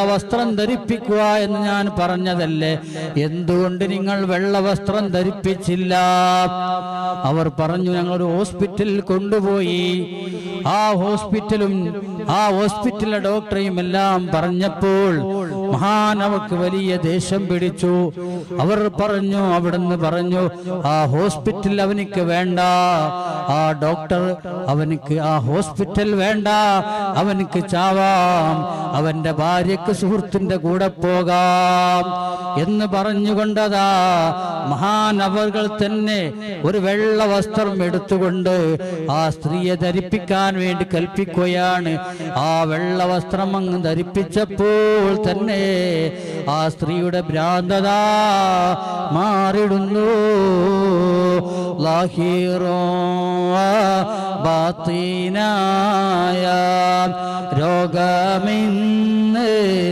വസ്ത്രം ധരിപ്പിക്കുക എന്ന് ഞാൻ പറഞ്ഞതല്ലേ, എന്തുകൊണ്ട് നിങ്ങൾ വെള്ള വസ്ത്രം ധരിപ്പിച്ചില്ല? അവർ പറഞ്ഞു, ഞങ്ങളൊരു ഹോസ്പിറ്റലിൽ കൊണ്ടുപോയി. ആ ഹോസ്പിറ്റലിലെ ഡോക്ടറെയും എല്ലാം പറഞ്ഞപ്പോൾ മഹാനവർക്ക് വലിയ ദേഷ്യം പിടിച്ചു. അവർ പറഞ്ഞു, അവിടുന്ന് പറഞ്ഞു, ആ ഹോസ്പിറ്റൽ അവനിക്ക് വേണ്ട, ആ ഡോക്ടർ അവനിക്ക്, ആ ഹോസ്പിറ്റൽ വേണ്ട, അവനിക്ക് ചാവാം, അവന്റെ ഭാര്യക്ക് സുഹൃത്തിന്റെ കൂടെ പോകാം എന്ന് പറഞ്ഞുകൊണ്ടതാ മഹാനവറുകൾ തന്നെ ഒരു വെള്ള വസ്ത്രം എടുത്തുകൊണ്ട് ആ സ്ത്രീയെ ധരിപ്പിക്കാൻ വേണ്ടി കൽപ്പിക്കുകയാണ്. ആ വെള്ള വസ്ത്രം അങ്ങ് ധരിപ്പിച്ചപ്പോൾ തന്നെ ആ സ്ത്രീയുടെ ഭ്രാന്തത മാറിടുന്നു. ലാഹിറോ ബാത്തിനായ രോഗമിന്ന്